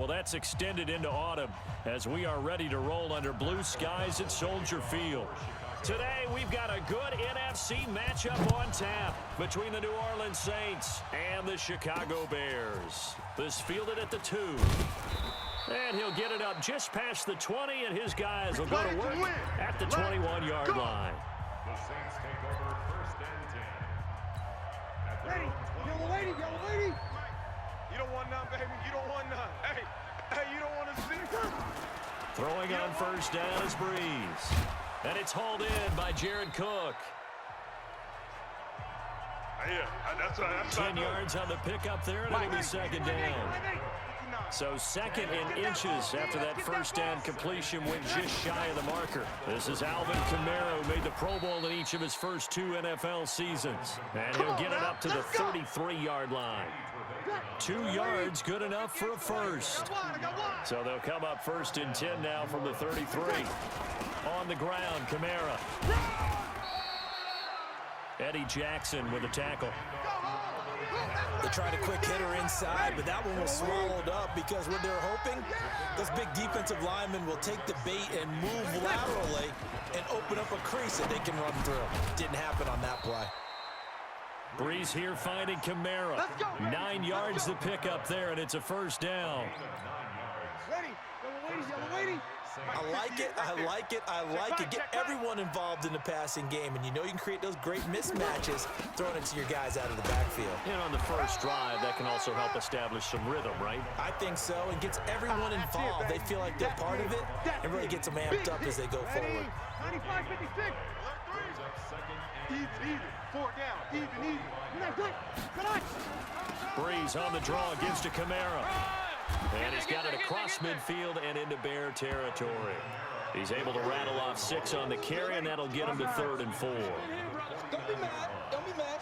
Well, that's extended into autumn as we are ready to roll under blue skies at Soldier Field. Today, we've got a good NFC matchup on tap between the New Orleans Saints and the Chicago Bears. This fielded at the 2. And he'll get it up just past the 20, and his guys will go to work at the 21-yard line. The Saints take over 1st and 10. Ready, yellow lady, yellow lady. You don't want none, baby. You don't want none. Hey, you don't want to see her. Throwing on 1st down is Breeze. And it's hauled in by Jared Cook. Yeah, that's 10 yards on the pickup there, and it'll be 2nd down. So 2nd in inches after that 1st down completion went just shy of the marker. This is Alvin Kamara, who made the Pro Bowl in each of his first 2 NFL seasons. And he'll get it up to the 33-yard line. 2 yards, good enough for a first. So they'll come up 1st and 10 now from the 33. On the ground, Kamara. Eddie Jackson with a tackle. They tried a quick hitter inside, but that one was swallowed up because what they're hoping, those big defensive linemen will take the bait and move laterally and open up a crease that they can run through. Didn't happen on that play. Breeze here finding Kamara. 9 yards to pick up there, and it's a 1st down. Ready, yellow lady. I like it, I like it, I like it. Get everyone involved in the passing game, and you know you can create those great mismatches throwing it to your guys out of the backfield. And on the first drive, that can also help establish some rhythm, right? I think so, and gets everyone involved. They feel like they're part of it, and really gets them amped up as they go forward. 95, 56. Even. 4 down. Even. Good on. Breeze on the draw, gives to Kamara. And he's got it across midfield and into Bear territory. He's able to rattle off 6 on the carry, and that'll get him to 3rd and 4. Don't be mad. Don't be mad.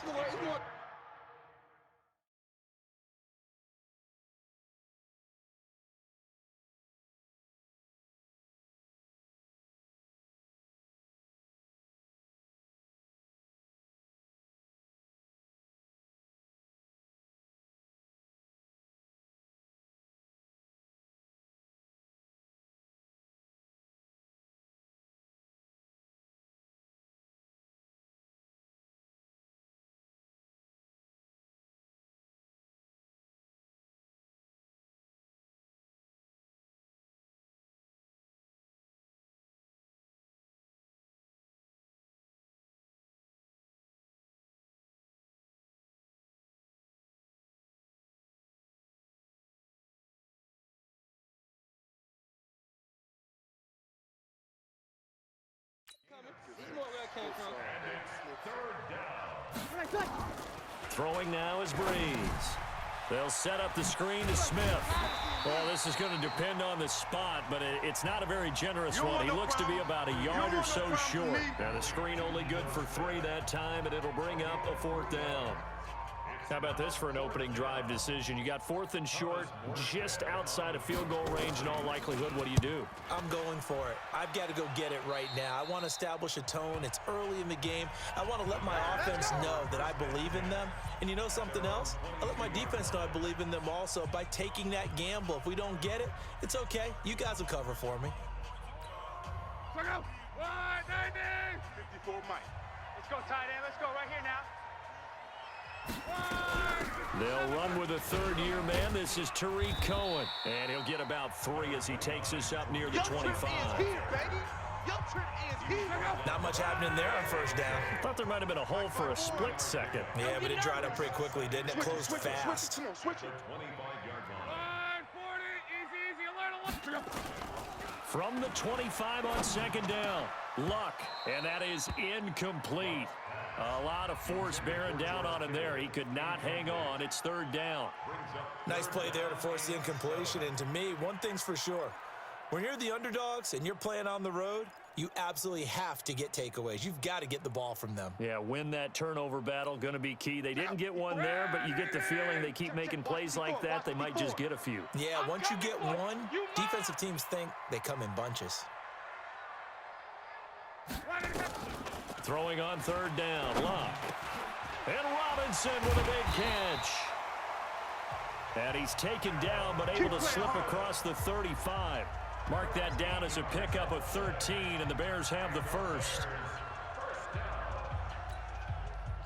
Throwing now is Breeze. They'll set up the screen to Smith. Well, this is going to depend on the spot, but it's not a very generous one. He looks to be about a yard or so short. Now, the screen only good for 3 that time, and it'll bring up a 4th down. How about this for an opening drive decision? You got 4th and short, just outside of field goal range in all likelihood. What do you do? I'm going for it. I've got to go get it right now. I want to establish a tone. It's early in the game. I want to let my offense know that I believe in them. And you know something else? I let my defense know I believe in them also by taking that gamble. If we don't get it, it's okay. You guys will cover for me. 54 Mike. Let's go, tight end. Let's go right here now. They'll run with a 3rd-year man. This is Tariq Cohen. And he'll get about 3 as he takes us up near the 25. Not much happening there on 1st down. Thought there might have been a hole for a split second. Yeah, but it dried up pretty quickly, didn't it? Closed fast. Come on, switch it. 25-yard line. From the 25 on 2nd down, Luck, and that is incomplete. A lot of force bearing down on him there. He could not hang on. It's 3rd down. Nice play there to force the incompletion. And to me, one thing's for sure. When you're the underdogs and you're playing on the road, you absolutely have to get takeaways. You've got to get the ball from them. Yeah, win that turnover battle, going to be key. They didn't get one there, but you get the feeling they keep making plays like that, they might just get a few. Yeah, once you get one, defensive teams think they come in bunches. Throwing on 3rd down, Luck. And Robinson with a big catch. And he's taken down, but able to slip across the 35. Mark that down as a pickup of 13, and the Bears have the first.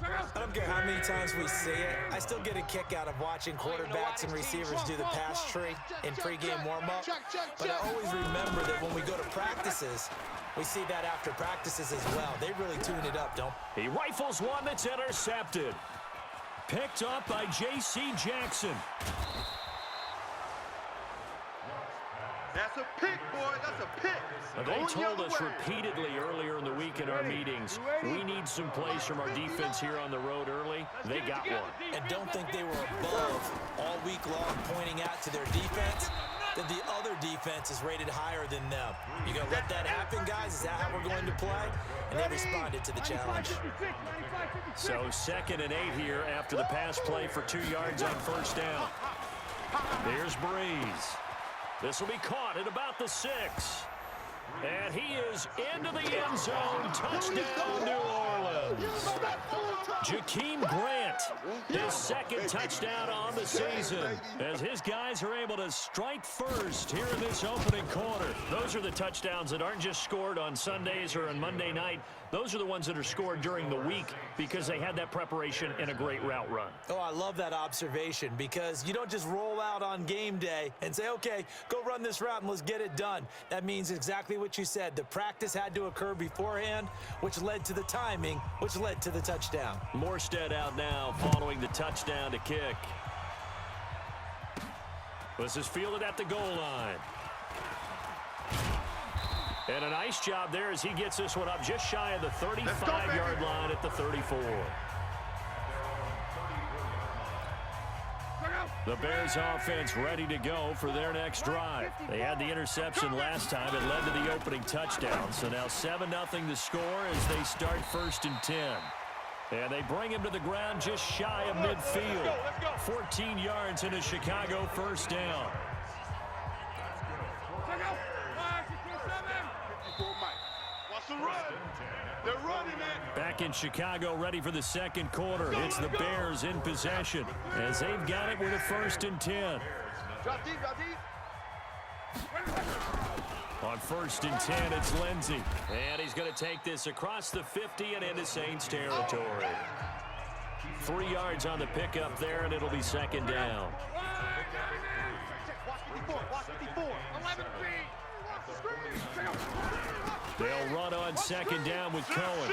I don't care how many times we see it. I still get a kick out of watching quarterbacks and receivers do the pass tree in pregame warm-up. But I always remember that when we go to practices, we see that after practices as well. They really tune it up, don't they? He rifles one that's intercepted. Picked up by J.C. Jackson. That's a pick, boy. That's a pick. They told us repeatedly earlier in the week in our meetings, we need some plays from our defense here on the road early. They got one. And don't think they were above all week long pointing out to their defense, that the other defense is rated higher than them. You going to let that happen, guys? Is that how we're going to play? And they responded to the challenge. So 2nd and 8 here after the pass play for 2 yards on first down. There's Breeze. This will be caught at about the 6. And he is into the end zone. Touchdown, New Orleans. Jakeem Grant, his 2nd touchdown on the season, as his guys are able to strike first here in this opening quarter. Those are the touchdowns that aren't just scored on Sundays or on Monday night. Those are the ones that are scored during the week because they had that preparation and a great route run. Oh, I love that observation, because you don't just roll out on game day and say, okay, go run this route and let's get it done. That means exactly what you said. The practice had to occur beforehand, which led to the timing, which led to the touchdown. Morstead out now following the touchdown to kick. This is fielded at the goal line. And a nice job there as he gets this one up just shy of the 35-yard line at the 34. The Bears offense ready to go for their next drive. They had the interception last time. It led to the opening touchdown. So now 7-0 to score as they start 1st and 10. And they bring him to the ground just shy of midfield. 14 yards into Chicago, first down. Watch the run. They're running it. Back in Chicago, ready for the 2nd quarter. It's the Bears in possession as they've got it with a 1st and 10. Drop deep, drop deep. On 1st and 10, it's Lindsey. And he's going to take this across the 50 and into Saints territory. 3 yards on the pickup there, and it'll be 2nd down. Watch 54, watch 54. 11 feet. They'll run on 2nd down with Cohen.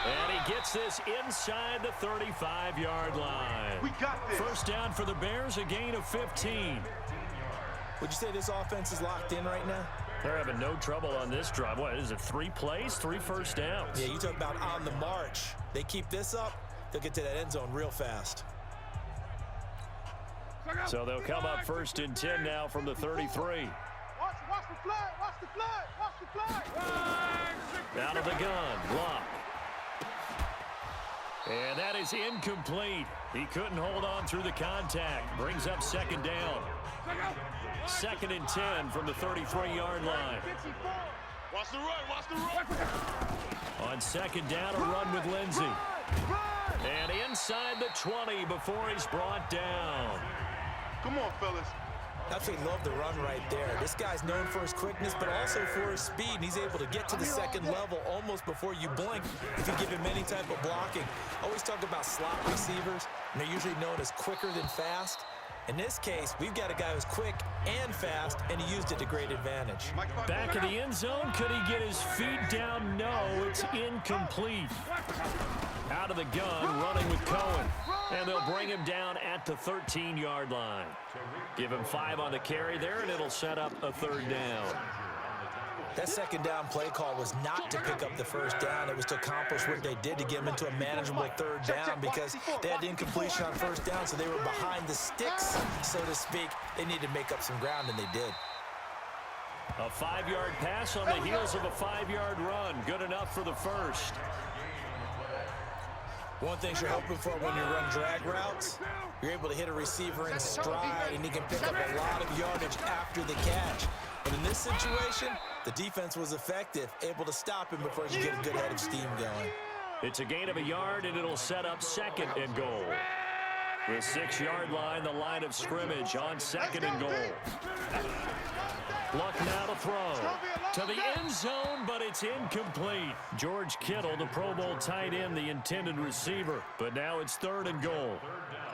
And he gets this inside the 35-yard line. We got this. First down for the Bears, a gain of 15. Would you say this offense is locked in right now? They're having no trouble on this drive. What is it, 3 plays, 3 first downs? Yeah, you talk about on the march. They keep this up, they'll get to that end zone real fast. So they'll come up 1st and 10 now from the 33. Watch the flag, watch the flag, watch the flag. Out of the gun, Luck. And that is incomplete. He couldn't hold on through the contact. Brings up 2nd down. 2nd and 10 from the 33-yard line. Watch the run, watch the run. On 2nd down, a run with Lindsey. And inside the 20 before he's brought down. Come on, fellas. Absolutely love the run right there. This guy's known for his quickness, but also for his speed. And he's able to get to the 2nd level almost before you blink if you give him any type of blocking. Always talk about slot receivers, and they're usually known as quicker than fast. In this case, we've got a guy who's quick and fast, and he used it to great advantage. Back in the end zone, could he get his feet down? No, it's incomplete. Out of the gun, running with Cohen. And they'll bring him down at the 13-yard line. Give him 5 on the carry there, and it'll set up a 3rd down. That 2nd down play call was not to pick up the 1st down. It was to accomplish what they did to get them into a manageable 3rd down, because they had incompletion on 1st down, so they were behind the sticks, so to speak. They needed to make up some ground, and they did. A 5-yard pass on the heels of a 5-yard run. Good enough for the 1st. One thing you're hoping for when you run drag routes, you're able to hit a receiver in stride, and he can pick up a lot of yardage after the catch. But in this situation, the defense was effective, able to stop him before he could get a good head of steam going. It's a gain of a yard, and it'll set up 2nd and goal. The 6-yard line, the line of scrimmage on 2nd and goal. Luck now to throw to the end zone, but it's incomplete. George Kittle, the Pro Bowl tight end, the intended receiver. But now it's 3rd and goal.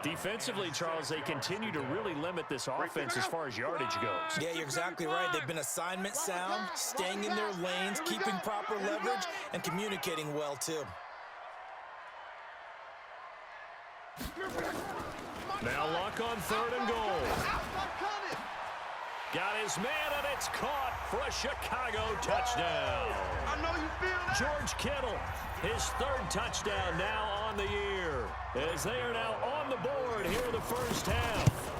Defensively, Charles, they continue to really limit this offense as far as yardage goes. Yeah, you're exactly right. They've been assignment sound, staying in their lanes, keeping proper leverage, and communicating well, too. Now Luck on 3rd and goal. Got his man, and it's caught for a Chicago touchdown. I know you feel that. George Kittle, his 3rd touchdown now on the year, as they are now on the board here in the first half.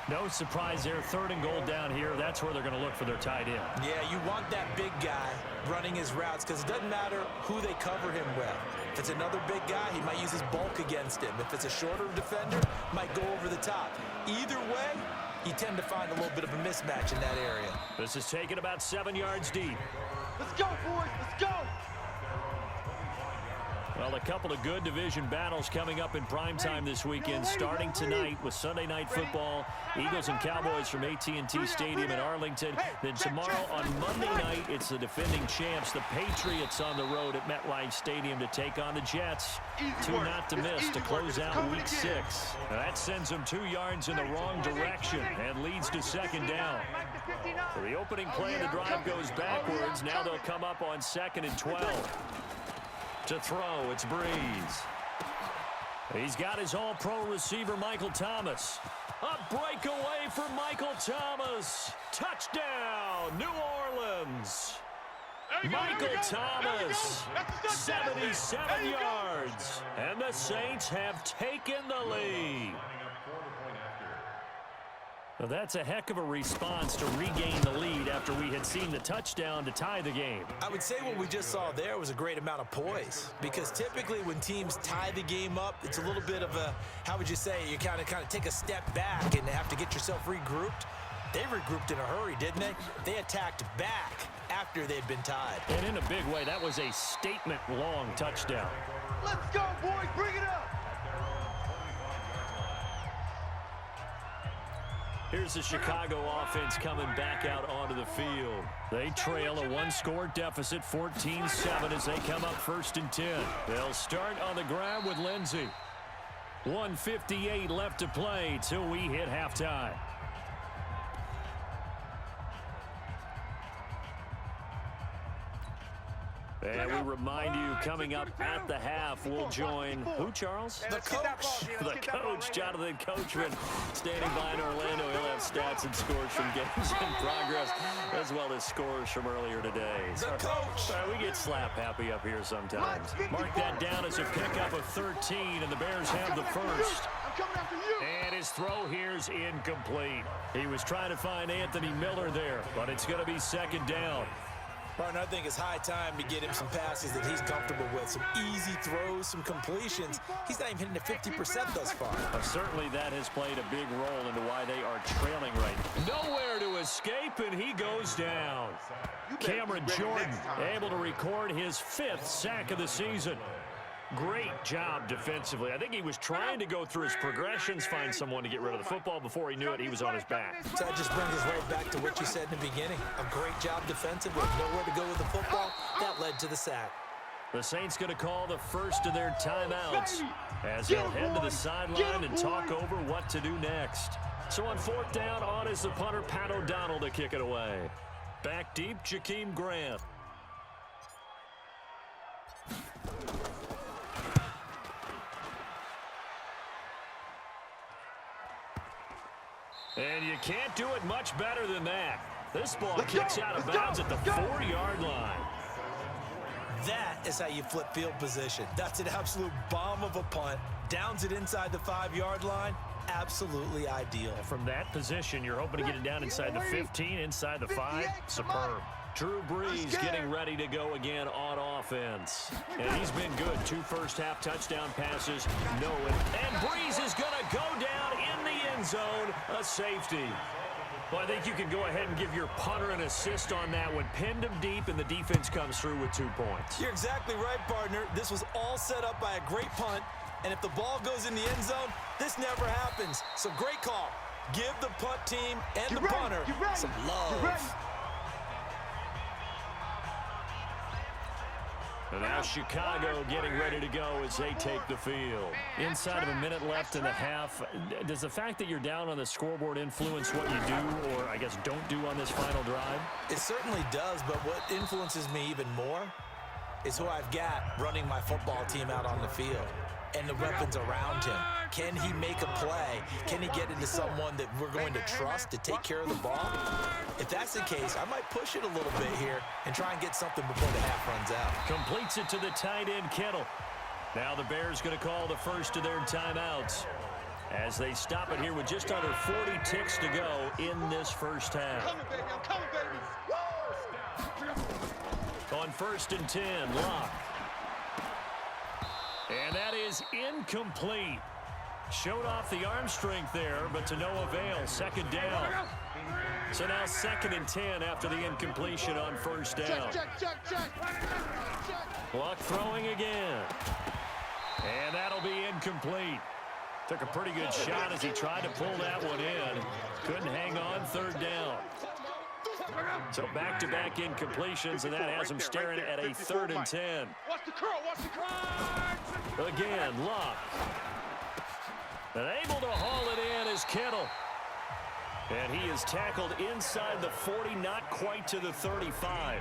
No surprise there, 3rd and goal down here. That's where they're going to look for their tight end. Yeah, you want that big guy running his routes because it doesn't matter who they cover him with. If it's another big guy, he might use his bulk against him. If it's a shorter defender, might go over the top. Either way, you tend to find a little bit of a mismatch in that area. This is taken about 7 yards deep. Let's go, boys. Let's go. Well, a couple of good division battles coming up in primetime this weekend, starting tonight with Sunday Night Football, Eagles and Cowboys from AT&T Stadium in Arlington. Then tomorrow on Monday night, it's the defending champs, the Patriots, on the road at MetLife Stadium to take on the Jets. 2 not to miss to close out Week 6. Now that sends them 2 yards in the wrong direction and leads to 2nd down. So the opening play of the drive goes backwards. Now they'll come up on 2nd and 12. To throw, it's Breeze. He's got his all-pro receiver, Michael Thomas. A breakaway for Michael Thomas. Touchdown, New Orleans. Michael Thomas, 77 yards. And the Saints have taken the lead. Well, that's a heck of a response to regain the lead after we had seen the touchdown to tie the game. I would say what we just saw there was a great amount of poise, because typically when teams tie the game up, it's a little bit of a, how would you say, you kind of take a step back and have to get yourself regrouped. They regrouped in a hurry, didn't they? They attacked back after they'd been tied. And in a big way, that was a statement-long touchdown. Let's go, boys. Bring it up. Here's the Chicago offense coming back out onto the field. They trail a 1-score deficit, 14-7, as they come up 1st and 10. They'll start on the ground with Lindsey. 1:58 left to play till we hit halftime. And we remind you, coming up at the half, we'll join who, Charles? The coach. The coach, Jonathan Coachman, standing by in Orlando. He'll have stats and scores from games in progress, as well as scores from earlier today. The coach. We get slap happy up here sometimes. Mark that down as a pickup of 13, and the Bears have the first. I'm coming after you. And his throw here's incomplete. He was trying to find Anthony Miller there, but it's going to be 2nd down. Partner, I think it's high time to get him some passes that he's comfortable with. Some easy throws, some completions. He's not even hitting the 50% thus far. Certainly that has played a big role into why they are trailing right now. Nowhere to escape, and he goes down. Cameron Jordan able to record his 5th sack of the season. Great job defensively. I think he was trying to go through his progressions, find someone to get rid of the football. Before he knew it, he was on his back. So that just brings us right back to what you said in the beginning. A great job defensively. Nowhere to go with the football. That led to the sack. The Saints going to call the first of their timeouts as they'll head to the sideline and talk over what to do next. So on 4th down, on is the punter, Pat O'Donnell, to kick it away. Back deep, Jakeem Grant. And you can't do it much better than that. This ball kicks out of bounds at the 4-yard line. That is how you flip field position. That's an absolute bomb of a punt. Downs it inside the 5-yard line. Absolutely ideal. From that position, you're hoping to get it down inside the 15, inside the 5. Superb. Drew Brees getting ready to go again on offense. And he's been good. 2 first-half touchdown passes. No. And Brees is going to go down in the end zone. A safety. Well, I think you can go ahead and give your punter an assist on that one. Pinned him deep, and the defense comes through with 2 points. You're exactly right, partner. This was all set up by a great punt. And if the ball goes in the end zone, this never happens. So great call. Give the punt team and the punter some love. And now Chicago getting ready to go as they take the field. Inside of a minute left in the half, does the fact that you're down on the scoreboard influence what you do or, I guess, don't do on this final drive? It certainly does, but what influences me even more is who I've got running my football team out on the field and the weapons around him. Can he make a play? Can he get into someone that we're going to trust to take care of the ball? If that's the case, I might push it a little bit here and try and get something before the half runs out. Completes it to the tight end, Kittle. Now the Bears going to call the first of their timeouts as they stop it here with just under 40 ticks to go in this first half. I'm coming, baby. I'm coming, baby. Woo! On 1st and 10, Locke. And that is incomplete. Showed off the arm strength there, but to no avail. 2nd down. So now 2nd and 10 after the incompletion on 1st down. Check. Luck throwing again. And that'll be incomplete. Took a pretty good shot as he tried to pull that one in. Couldn't hang on 3rd down. So back-to-back incompletions, and that has him staring at a 3rd and 10. Watch the curl. Again, Luck. And able to haul it in is Kittle. And he is tackled inside the 40, not quite to the 35.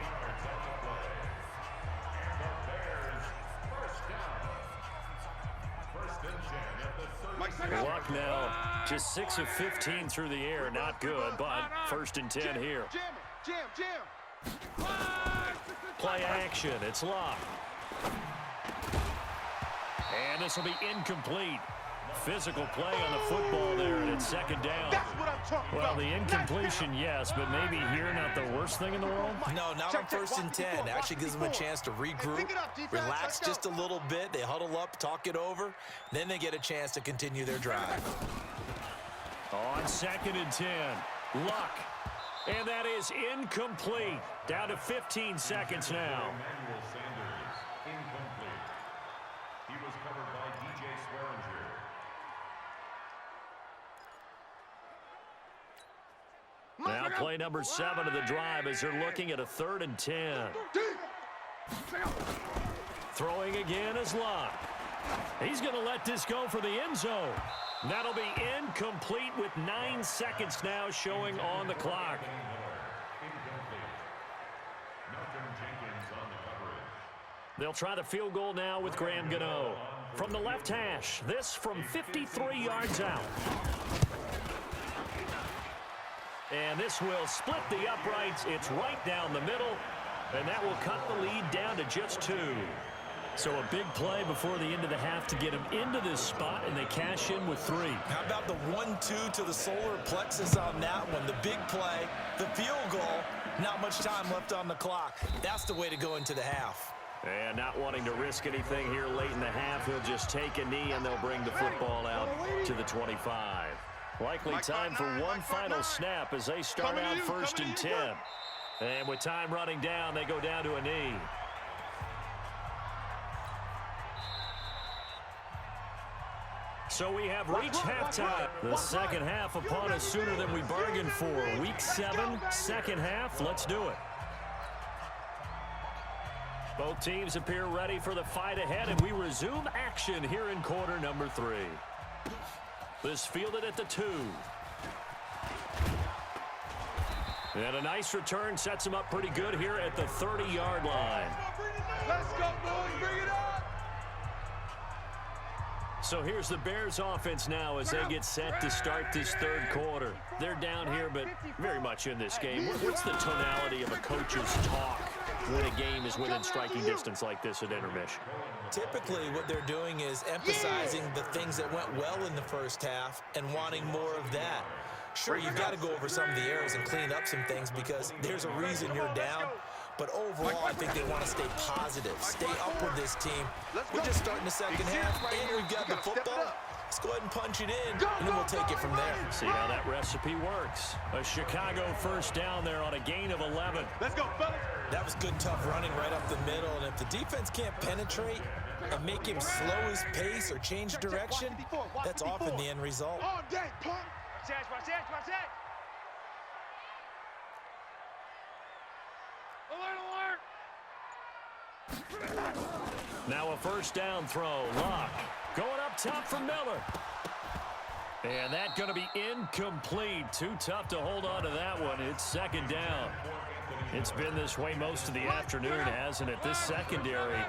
Luck now just 6 of 15 through the air. Not good, but 1st and 10 here. Jam. Play action. It's Luck. And this will be incomplete. Physical play on the football there, and it's 2nd down. That's what I'm talking Well, about. the incompletion, yes, but maybe here not the worst thing in the world? No, not on 1st and 10. Actually gives them a chance to regroup, relax just a little bit. They huddle up, talk it over. Then they get a chance to continue their drive. On 2nd and 10, Luck. And that is incomplete. Down to 15 seconds now. Emmanuel Sanders, incomplete. He was covered by DJ Swearinger. Now play number 7 of the drive as they're looking at a 3rd and 10. Throwing again is Luck. He's going to let this go for the end zone. That'll be incomplete with 9 seconds now showing on the clock. They'll try the field goal now with Graham Gano. From the left hash, this from 53 yards out. And this will split the uprights. It's right down the middle, and that will cut the lead down to just 2. So a big play before the end of the half to get them into this spot, and they cash in with 3. How about the 1-2 to the solar plexus on that one? The big play, the field goal, not much time left on the clock. That's the way to go into the half. And not wanting to risk anything here late in the half, he'll just take a knee, and they'll bring the football out to the 25. Likely time for one final snap as they start out 1st and 10. And with time running down, they go down to a knee. So we have reached halftime. The second half upon us sooner than we bargained for. Week 7, second half. Let's do it. Both teams appear ready for the fight ahead, and we resume action here in quarter number 3. This fielded at the 2. And a nice return sets him up pretty good here at the 30-yard line. Let's go, boys. Bring it up. So here's the Bears offense now as they get set to start this 3rd quarter. They're down here, but very much in this game. What's the tonality of a coach's talk when a game is within striking distance like this at intermission? Typically, what they're doing is emphasizing the things that went well in the first half and wanting more of that. Sure, you've got to go over some of the errors and clean up some things because there's a reason you're down. But overall, I think they want to stay positive, stay up with this team. We're just starting the second half, and we've got the football. Let's go ahead and punch it in, and then we'll take it from there. See how that recipe works. A Chicago 1st down there on a gain of 11. Let's go, fellas. That was good, tough running right up the middle, and if the defense can't penetrate, and make him slow his pace or change direction, that's often the end result. All day, punk. Watch that. Alert. Now a first down throw. Locke going up top for Miller. And that's going to be incomplete. Too tough to hold on to that one. It's second down. It's been this way most of the afternoon, hasn't it? This secondary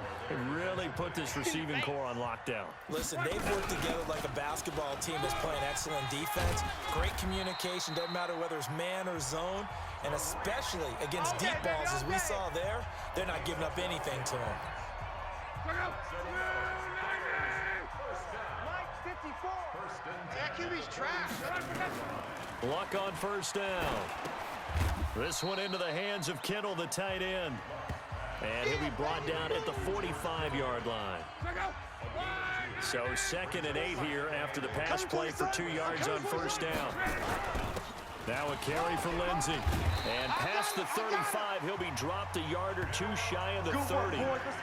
really put this receiving core on lockdown. Listen, they've worked together like a basketball team that's playing excellent defense. Great communication, doesn't matter whether it's man or zone. And especially against deep balls, as we saw there, they're not giving up anything to them. Mike 54. That QB's trash. Luck on first down. This one into the hands of Kittle, the tight end. And he'll be brought down at the 45-yard line. So 2nd and 8 here after the pass play for 2 yards on first down. Now a carry for Lindsey. And past the 35, he'll be dropped a yard or two shy of the 30.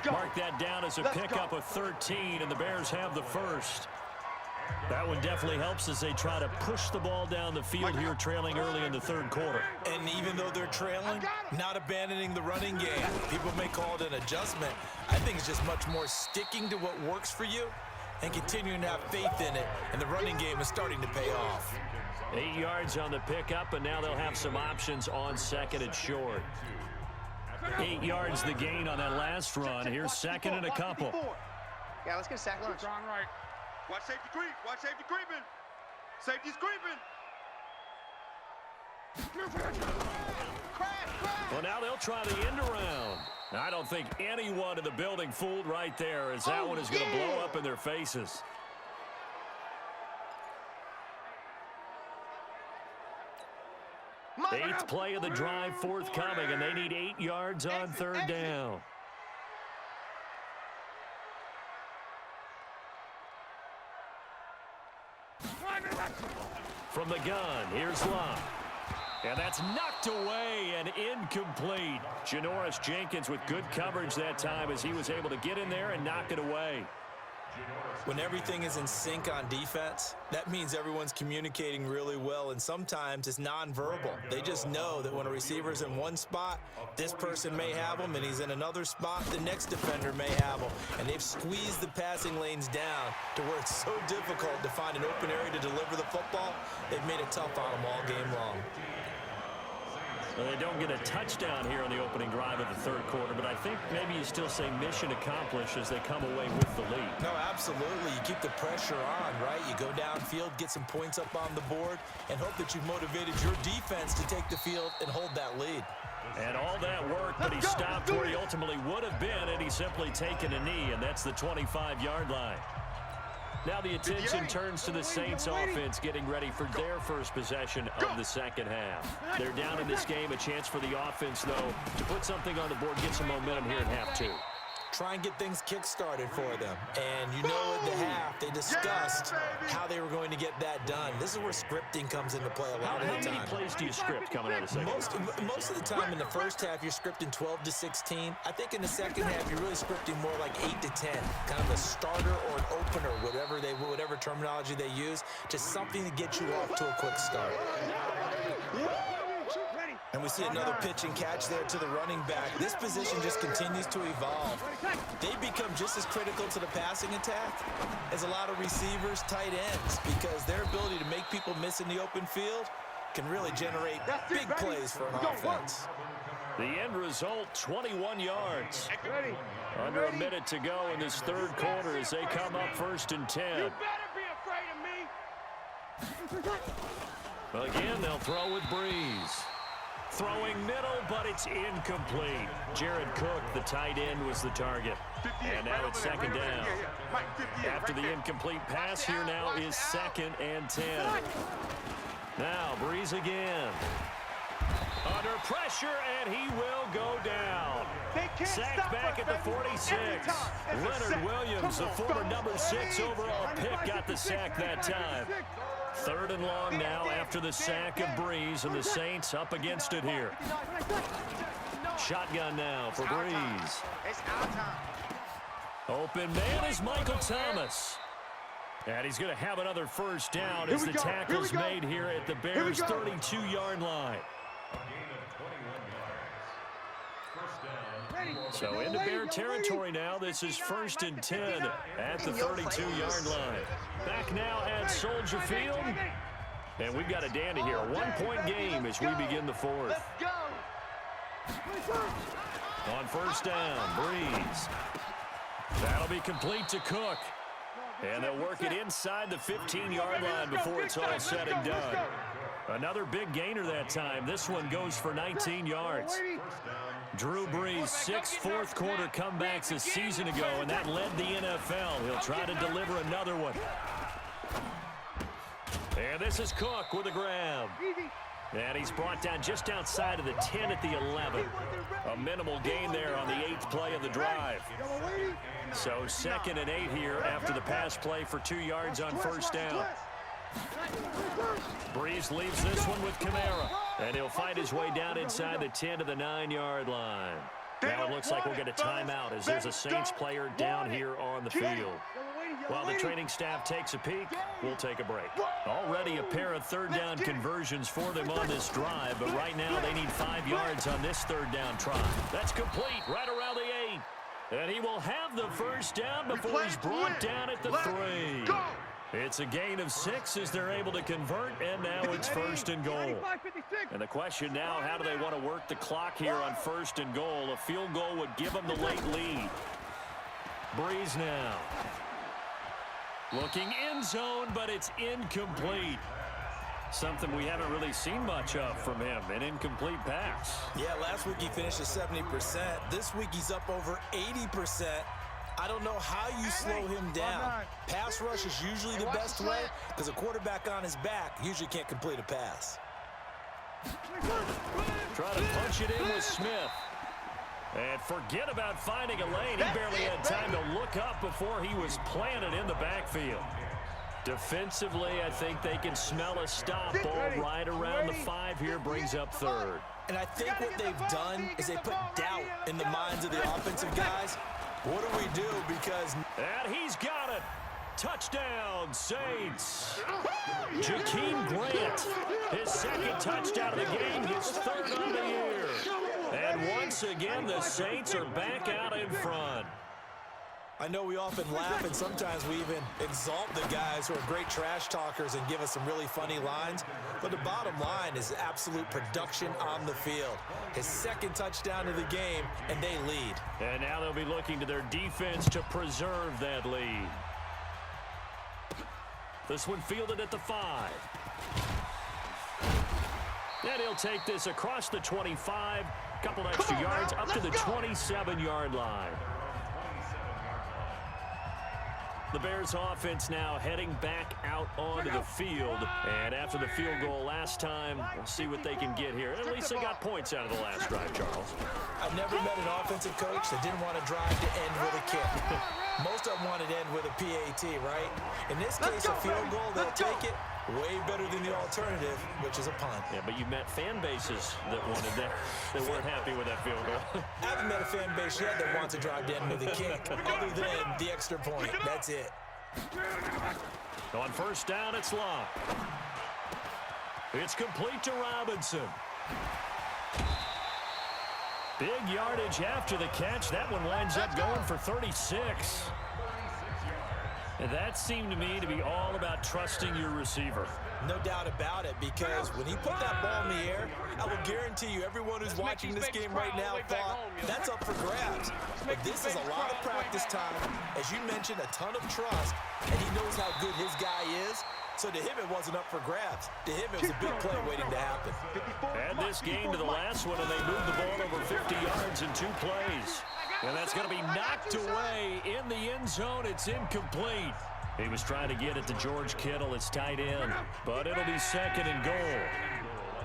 Mark that down as a pickup of 13, and the Bears have the first. That one definitely helps as they try to push the ball down the field here, trailing early in the third quarter. And even though they're trailing, not abandoning the running game. People may call it an adjustment. I think it's just much more sticking to what works for you and continuing to have faith in it. And the running game is starting to pay off. 8 yards on the pickup, and now they'll have some options on 2nd and short. 8 yards the gain on that last run. Here's 2nd and a couple. Yeah, let's get a sack lunch. Strong right. Watch safety creep. Watch safety creeping. Safety's creeping. Well, now they'll try the end around. I don't think anyone in the building fooled right there, as that one is going to blow up in their faces. Eighth play of the drive forthcoming, and they need 8 yards on third down. From the gun, here's Locke. And that's knocked away and incomplete. Janoris Jenkins with good coverage that time as he was able to get in there and knock it away. When everything is in sync on defense, that means everyone's communicating really well, and sometimes it's nonverbal. They just know that when a receiver's in one spot, this person may have him, and he's in another spot, the next defender may have him. And they've squeezed the passing lanes down to where it's so difficult to find an open area to deliver the football. They've made it tough on them all game long. Well, they don't get a touchdown here on the opening drive of the third quarter, but I think maybe you still say mission accomplished as they come away with the lead. No, absolutely. You keep the pressure on, right? You go downfield, get some points up on the board, and hope that you've motivated your defense to take the field and hold that lead. And all that work, but he stopped where he ultimately would have been, and he's simply taken a knee, and that's the 25-yard line. Now the attention turns to the Saints offense getting ready for their first possession of the second half. They're down in this game, a chance for the offense, though, to put something on the board, get some momentum here at half two. Try and get things kick-started for them. And you know at the half, they discussed how they were going to get that done. This is where scripting comes into play a lot of the time. How many plays do you script coming out of the second? Most of the time in the first half, you're scripting 12 to 16. I think in the second half, you're really scripting more like 8 to 10. Kind of a starter or an opener, whatever terminology they use. Just something to get you off to a quick start. And we see another pitch and catch there to the running back. This position just continues to evolve. They become just as critical to the passing attack as a lot of receivers, tight ends, because their ability to make people miss in the open field can really generate big plays for an offense. The end result, 21 yards. Under a minute to go in this third quarter as they come up 1st and 10. You better be afraid of me. Well, again, they'll throw with Breeze. Throwing middle, but it's incomplete. Jared Cook, the tight end, was the target. And now it's second down. After the incomplete pass, here now is 2nd and 10. Now, Breeze again. Under pressure, and he will go down. Sacked back at the 46. Leonard Williams, the former number 6 overall pick, got the sack that time. 3rd and long now after the sack of Breeze, and the Saints up against it here. Shotgun now for Breeze. It's our time. Open man is Michael Thomas. And he's going to have another first down as the tackle's made here at the Bears' 32-yard line. So into Bear territory now. This is 1st and 10 at the 32-yard line. Back now at Soldier Field. And we've got a dandy here. A one-point game as we begin the fourth. Let's go. On first down, Breeze. That'll be complete to Cook. And they'll work it inside the 15-yard line before it's all said and done. Another big gainer that time. This one goes for 19 yards. Drew Brees, 6 fourth-quarter comebacks a season ago, and that led the NFL. He'll try to deliver another one. And this is Cook with a grab. And he's brought down just outside of the 10 at the 11. A minimal gain there on the 8th play of the drive. So 2nd and 8 here after the pass play for 2 yards on first down. Breeze leaves this one with Kamara. And he'll fight his way down inside the 10 to the 9-yard line. Now it looks like we'll get a timeout as there's a Saints player down here on the field. While the training staff takes a peek, we'll take a break. Already a pair of third-down conversions for them on this drive, but right now they need 5 yards on this third-down try. That's complete right around the 8. And he will have the first down before he's brought down at the 3. It's a gain of 6 as they're able to convert, and now it's 1st and goal. And the question now, how do they want to work the clock here on 1st and goal? A field goal would give them the late lead. Breeze now. Looking end zone, but it's incomplete. Something we haven't really seen much of from him, an incomplete pass. Yeah, last week he finished at 70%. This week he's up over 80%. I don't know how you slow him down. Pass rush is usually the best way because a quarterback on his back usually can't complete a pass. Try to punch it in with Smith. And forget about finding a lane. He barely had time to look up before he was planted in the backfield. Defensively, I think they can smell a stop. Ball right around the 5 here, brings up 3rd. And I think what they've done is they put doubt in the minds of the offensive guys. What do we do? Because... And he's got it. Touchdown, Saints. Jakeem Grant, his 2nd touchdown of the game, his 3rd on the year. And once again, the Saints are back out in front. I know we often laugh and sometimes we even exalt the guys who are great trash talkers and give us some really funny lines. But the bottom line is absolute production on the field. His 2nd touchdown of the game, and they lead. And now they'll be looking to their defense to preserve that lead. This one fielded at the 5. And he'll take this across the 25. Couple extra yards up to the 27-yard line. The Bears offense now heading back out onto the field. And after the field goal last time, we'll see what they can get here. At least they got points out of the last drive, Charles. I've never met an offensive coach that didn't want to drive to end with a kick. Most of them wanted to end with a PAT, right? In this case, a field goal, they'll take it. Way better than the alternative, which is a punt. Yeah, but you met fan bases that wanted that. They weren't happy with that field goal. I haven't met a fan base yet that wants to drive to end with a kick, other than the extra point. That's it. On first down, it's Locke. It's complete to Robinson. Big yardage after the catch. That one winds up going for 36. And that seemed to me to be all about trusting your receiver. No doubt about it, because when he put that ball in the air, I will guarantee you everyone who's watching this game right now thought that's up for grabs. But this is a lot of practice time. As you mentioned, a ton of trust, and he knows how good his guy is. So to him, it wasn't up for grabs. To him, it was a big play waiting to happen. Add this game to the last one, and they moved the ball over 50 yards in 2 plays. And that's going to be knocked away in the end zone. It's incomplete. He was trying to get it to George Kittle. It's tight end, but it'll be 2nd and goal.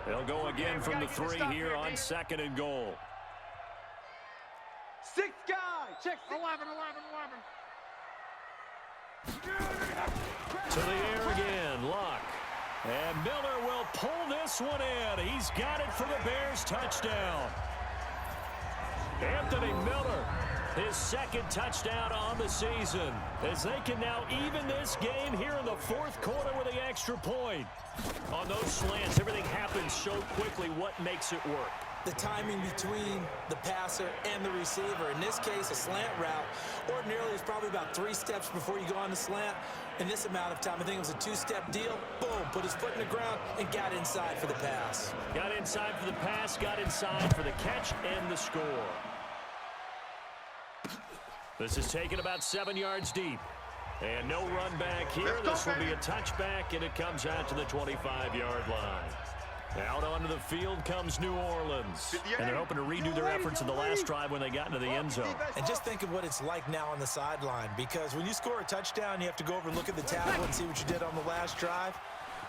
They'll go again from the 3 here on 2nd and goal. 6 guys. Check 11. To the air again, Locke. And Miller will pull this one in. He's got it for the Bears touchdown. Anthony Miller His second touchdown on the season, as they can now even this game here in the fourth quarter with the extra point. On those slants, everything happens so quickly. What makes it work? The timing between the passer and the receiver. In this case, a slant route ordinarily is probably about 3 steps before you go on the slant. In this amount of time, I think it was a 2-step deal. Boom, put his foot in the ground and got inside for the pass. Got inside for the pass, got inside for the catch and the score. This is taken about 7 yards deep. And no run back here. This will be a touchback, and it comes out to the 25-yard line. Out onto the field comes New Orleans. And they're hoping to redo their efforts in the last drive when they got into the end zone. And just think of what it's like now on the sideline, because when you score a touchdown, you have to go over and look at the tablet and see what you did on the last drive.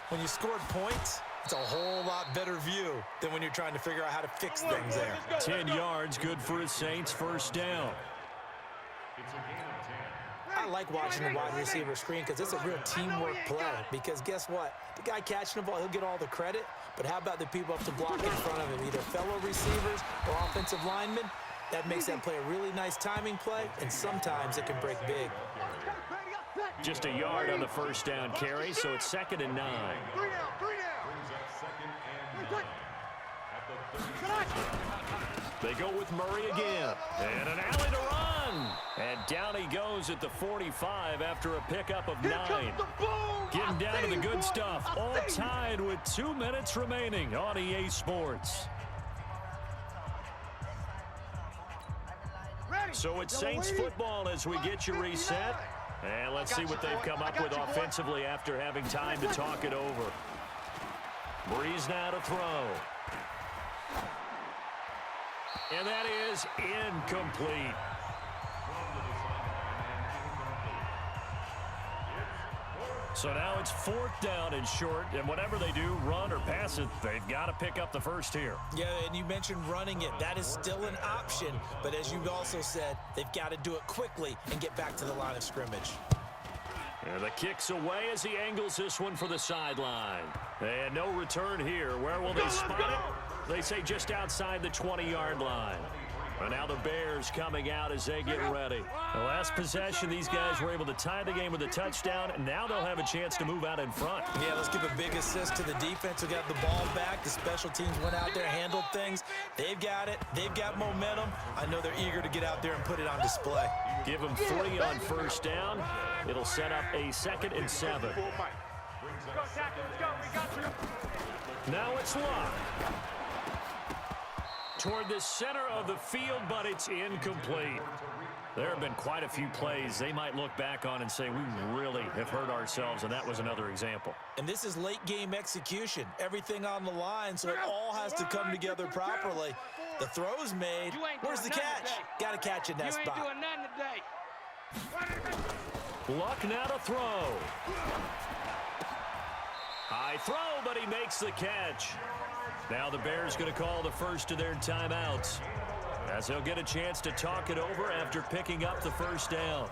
When you scored points, it's a whole lot better view than when you're trying to figure out how to fix things there. 10 yards, good for his Saints, first down. It's a gain of 10. I like watching the wide receiver screen because it's a real teamwork play. Because guess what? The guy catching the ball, he'll get all the credit. But how about the people up to block in front of him, either fellow receivers or offensive linemen? That makes that play a really nice timing play, and sometimes it can break big. Just a yard on the first down carry, so it's 2nd and 9. 3 down. Brings up 2nd and 9 at the 30. They go with Murray again. And an alley to run. And down he goes at the 45 after a pickup of 9. Getting down to the good stuff. All tied with 2 minutes remaining on EA Sports. So it's Saints football as we get you reset. And let's see what they've come up with offensively after having time to talk it over. Breeze now to throw. And that is incomplete. So now it's 4th down and short, and whatever they do, run or pass it, they've got to pick up the first here. Yeah, and you mentioned running it. That is still an option, but as you also said, they've got to do it quickly and get back to the line of scrimmage. And the kick's away as he angles this one for the sideline. And no return here. Where will they spot it? They say just outside the 20-yard line. And now the Bears coming out as they get ready. The last possession, these guys were able to tie the game with a touchdown, and now they'll have a chance to move out in front. Yeah, let's give a big assist to the defense who got the ball back. The special teams went out there, handled things. They've got it. They've got momentum. I know they're eager to get out there and put it on display. Give them 3 on first down. It'll set up a 2nd and 7. Now it's Luck. Toward the center of the field, but it's incomplete. There have been quite a few plays they might look back on and say, we really have hurt ourselves, and that was another example. And this is late game execution. Everything on the line, so it all has to come together properly. The throw's made. Where's the catch? Got to catch in that spot. You ain't doing nothing today. Luck now to throw. High throw, but he makes the catch. Now the Bears going to call the first of their timeouts, as they'll get a chance to talk it over after picking up the first down.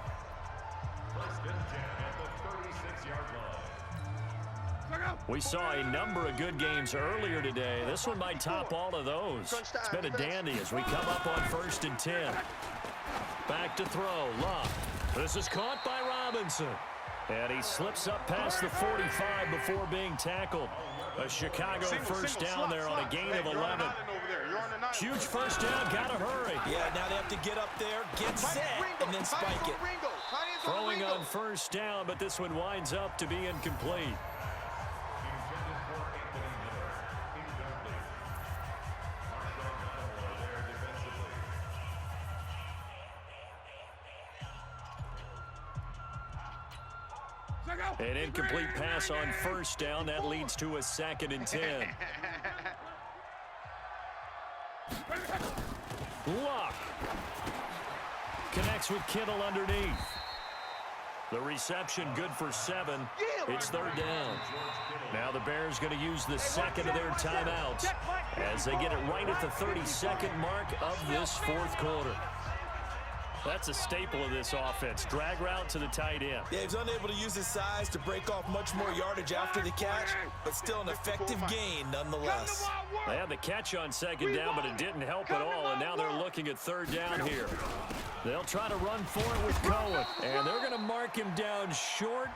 We saw a number of good games earlier today. This one might top all of those. It's been a dandy as we come up on 1st and 10. Back to throw, Luck. This is caught by Robinson. And he slips up past the 45 before being tackled. A Chicago first down there on a gain of 11. Huge first down, gotta hurry. Yeah, now they have to get up there, get set, and then spike it. Throwing on first down, but this one winds up to be incomplete. An incomplete pass on first down. That leads to a 2nd and 10. Luck connects with Kittle underneath. The reception good for 7. It's 3rd down. Now the Bears going to use the 2nd of their timeouts as they get it right at the 32nd mark of this 4th quarter. That's a staple of this offense. Drag route to the tight end. Yeah, he's unable to use his size to break off much more yardage after the catch, but still an effective gain nonetheless. They had the catch on second down, but it didn't help at all, and now they're looking at third down here. They'll try to run for it with Cohen, and they're going to mark him down short,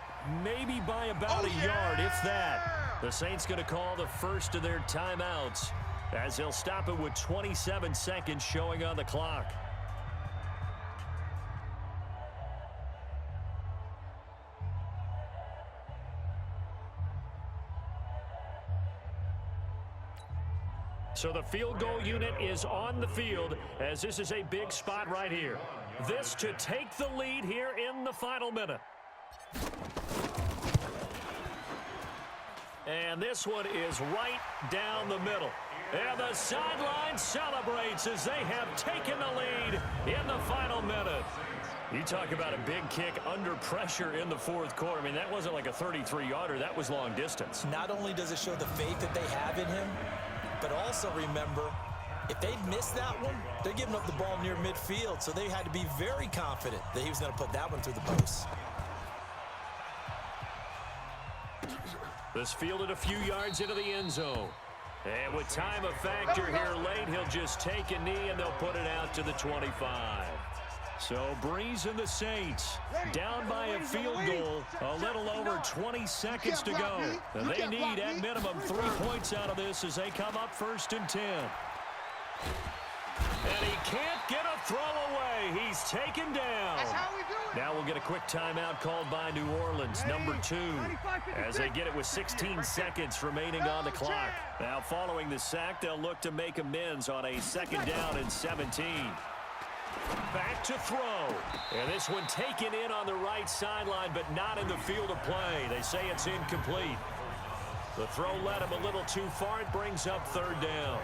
maybe by about a yard, if that. The Saints going to call the first of their timeouts as they'll stop it with 27 seconds showing on the clock. So the field goal unit is on the field as this is a big spot right here. This to take the lead here in the final minute. And this one is right down the middle. And the sideline celebrates as they have taken the lead in the final minute. You talk about a big kick under pressure in the fourth quarter. I mean, that wasn't like a 33-yarder. That was long distance. Not only does it show the faith that they have in him, but also remember, if they'd missed that one, they're giving up the ball near midfield, so they had to be very confident that he was going to put that one through the post. This fielded a few yards into the end zone. And with time a factor here late, he'll just take a knee and they'll put it out to the 25. So Breeze and the Saints down by a field goal, a little over 20 seconds to go. And they need at minimum 3 points out of this as they come up 1st and 10. And he can't get a throw away. He's taken down. That's how we do it. Now we'll get a quick timeout called by New Orleans, number 2, as they get it with 16 seconds remaining on the clock. Now following the sack, they'll look to make amends on a 2nd down and 17. Back to throw. And this one taken in on the right sideline, but not in the field of play. They say it's incomplete. The throw led him a little too far. It brings up 3rd down.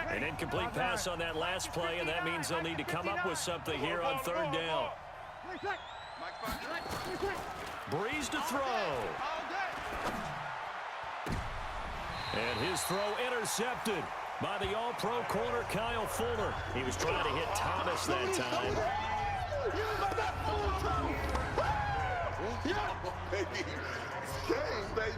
An incomplete pass on that last play, and that means they'll need to come up with something here on 3rd down. Breeze to throw. And his throw intercepted by the All-Pro corner, Kyle Fuller. He was trying to hit Thomas that time. Yeah, baby. Game, baby.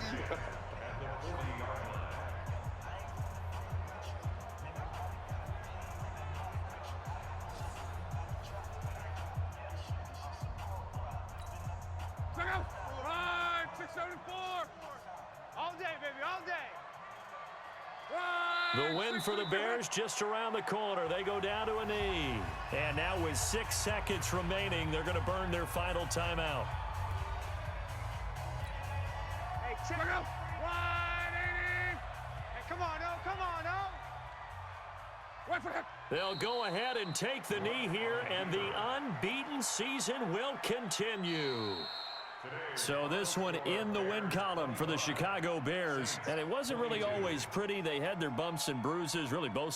Check out. Right, 674. All day, baby, all day. The win for the Bears just around the corner. They go down to a knee. And now with 6 seconds remaining, they're going to burn their final timeout. Hey, check out. 180. Hey, come on, no, come on, no. Wait for him. They'll go ahead and take the knee here, and the unbeaten season will continue. So this one in the win column for the Chicago Bears. And it wasn't really always pretty. They had their bumps and bruises, really both